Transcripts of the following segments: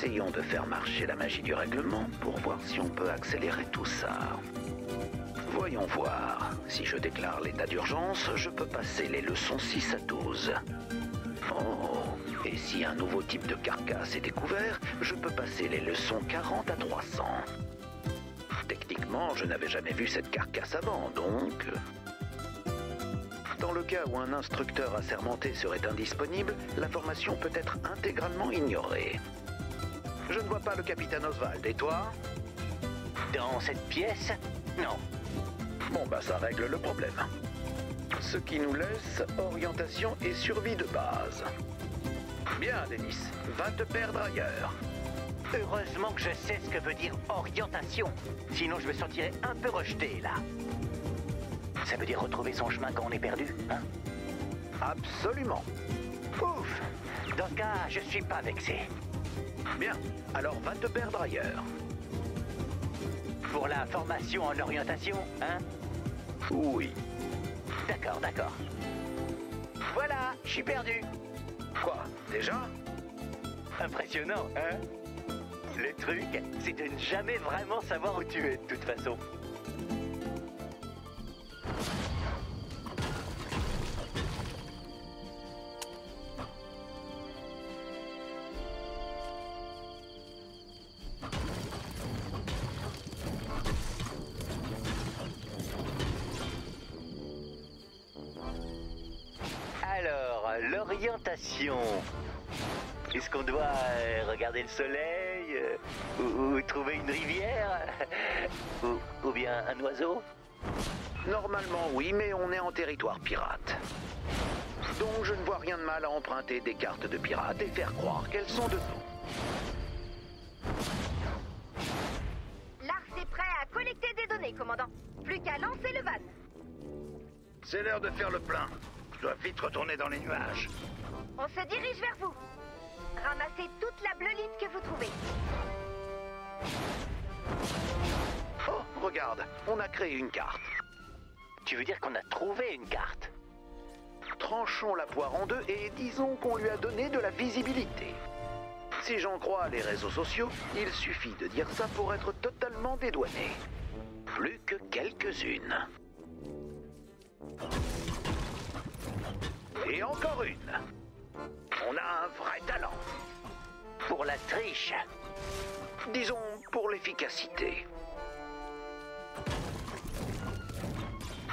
Essayons de faire marcher la magie du règlement pour voir si on peut accélérer tout ça. Voyons voir. Si je déclare l'état d'urgence, je peux passer les leçons 6 à 12. Oh, et si un nouveau type de carcasse est découvert, je peux passer les leçons 40 à 300. Techniquement, je n'avais jamais vu cette carcasse avant, donc... Dans le cas où un instructeur assermenté serait indisponible, la formation peut être intégralement ignorée. Je ne vois pas le capitaine Oswald, et toi? Dans cette pièce? Non. Bon, bah ça règle le problème. Ce qui nous laisse orientation et survie de base. Bien, Denis, va te perdre ailleurs. Heureusement que je sais ce que veut dire orientation. Sinon, je me sentirais un peu rejeté, là. Ça veut dire retrouver son chemin quand on est perdu, hein? Absolument. Ouf! Dans ce cas, je suis pas vexé. Bien, alors va te perdre ailleurs. Pour la formation en orientation, hein? Oui. D'accord, d'accord. Voilà, je suis perdu. Quoi, déjà? Impressionnant, hein? Le truc, c'est de ne jamais vraiment savoir où tu es, de toute façon. Alors, l'orientation. Est-ce qu'on doit regarder le soleil ou trouver une rivière ou bien un oiseau? Normalement oui, mais on est en territoire pirate. Donc je ne vois rien de mal à emprunter des cartes de pirates et faire croire qu'elles sont de nous. Lars est prêt à collecter des données, commandant. Plus qu'à lancer le van. C'est l'heure de faire le plein. Je dois vite retourner dans les nuages. On se dirige vers vous. Ramassez toute la bleulite que vous trouvez. Oh, regarde, on a créé une carte. Tu veux dire qu'on a trouvé une carte? Tranchons la poire en deux et disons qu'on lui a donné de la visibilité. Si j'en crois les réseaux sociaux, il suffit de dire ça pour être totalement dédouané. Plus que quelques-unes. Et encore une. On a un vrai talent. Pour la triche. Disons pour l'efficacité.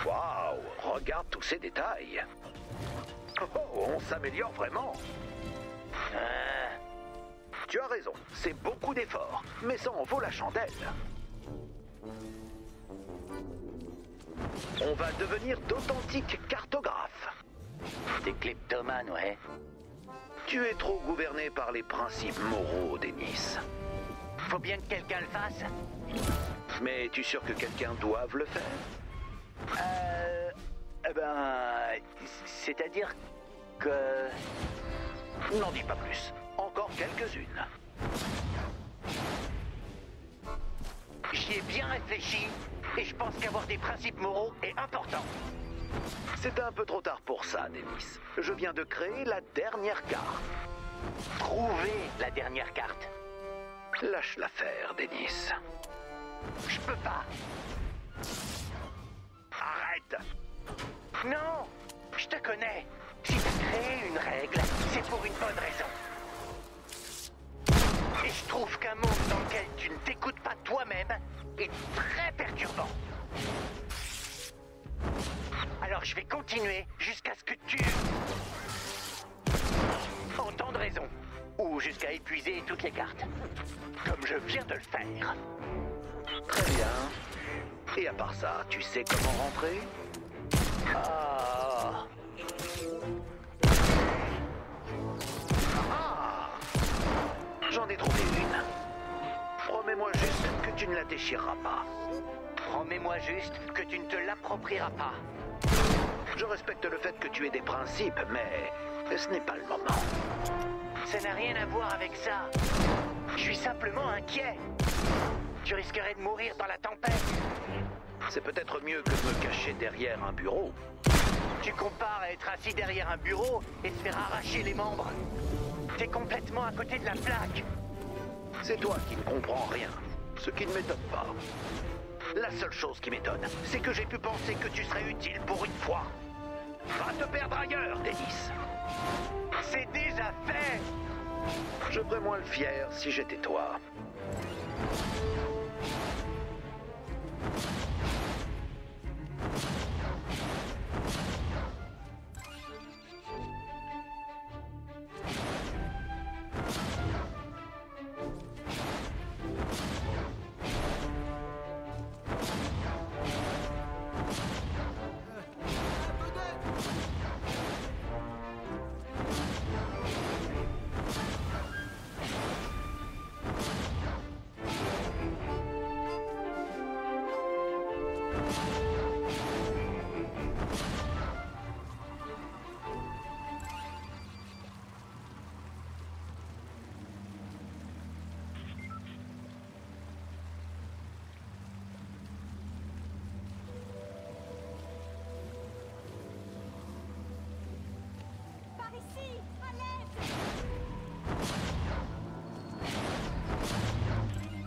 Waouh, regarde tous ces détails. Oh, on s'améliore vraiment. Tu as raison, c'est beaucoup d'efforts, mais ça en vaut la chandelle. On va devenir d'authentiques cartographes. Des kleptomanes, ouais. Tu es trop gouverné par les principes moraux, Denis. Faut bien que quelqu'un le fasse. Mais es-tu sûr que quelqu'un doive le faire? C'est-à-dire que... N'en dis pas plus. Encore quelques-unes. J'y ai bien réfléchi et je pense qu'avoir des principes moraux est important. C'est un peu trop tard pour ça, Denis. Je viens de créer la dernière carte. Trouver la dernière carte. Lâche l'affaire, Denis. Je peux pas. Arrête! Non! Je te connais. Si t'as créé une règle, c'est pour une bonne raison. Et je trouve qu'un monde dans lequel tu ne t'écoutes pas toi-même est très perturbant. Alors je vais continuer jusqu'à ce que tu... entendes raison. Ou jusqu'à épuiser toutes les cartes. Comme je viens de le faire. Très bien. Et à part ça, tu sais comment rentrer? Ah. Ah! J'en ai trouvé une. Promets-moi juste que tu ne la déchireras pas. Promets-moi juste que tu ne te l'approprieras pas. Je respecte le fait que tu aies des principes, mais ce n'est pas le moment. Ça n'a rien à voir avec ça. Je suis simplement inquiet. Tu risquerais de mourir dans la tempête. C'est peut-être mieux que de me cacher derrière un bureau. Tu compares à être assis derrière un bureau et te faire arracher les membres. T'es complètement à côté de la plaque. C'est toi qui ne comprends rien, ce qui ne m'étonne pas. La seule chose qui m'étonne, c'est que j'ai pu penser que tu serais utile pour une fois. Va te perdre ailleurs, Dennis. C'est déjà fait. Je ferais moins le fier si j'étais toi.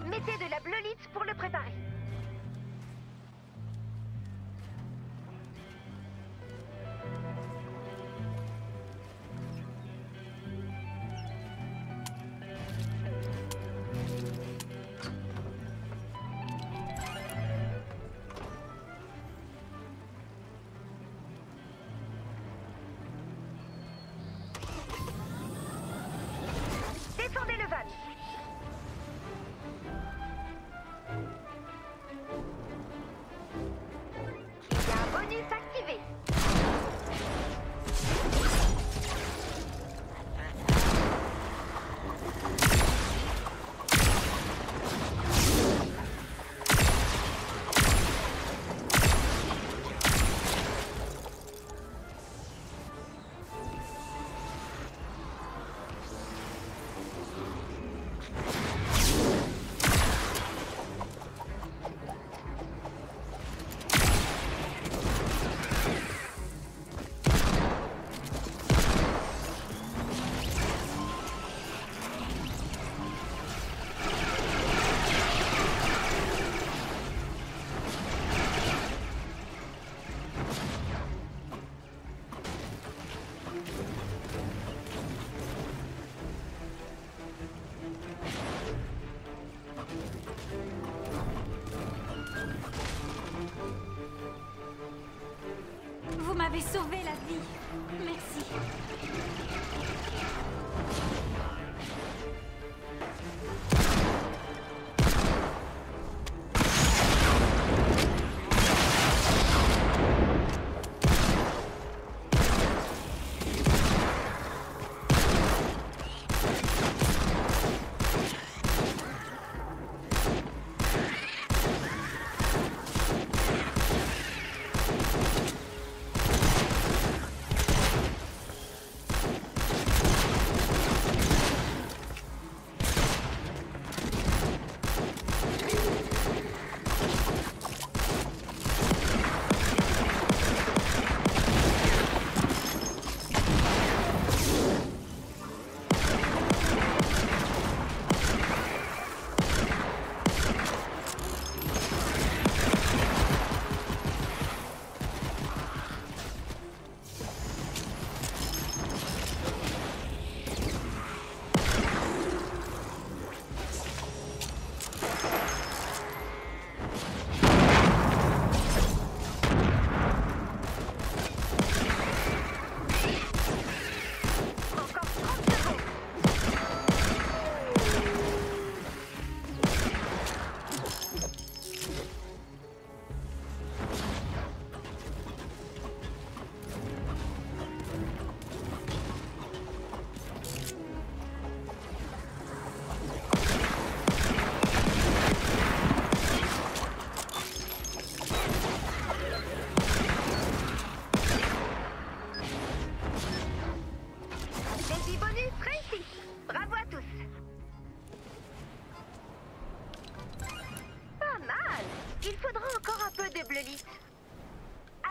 Mettez de la bleulite pour le préparer. Descendez le van. Il y a un bonus activé. Vous m'avez sauvé la vie. Merci.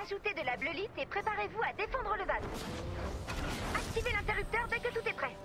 Ajoutez de la bleulite et préparez-vous à défendre le van. Activez l'interrupteur dès que tout est prêt.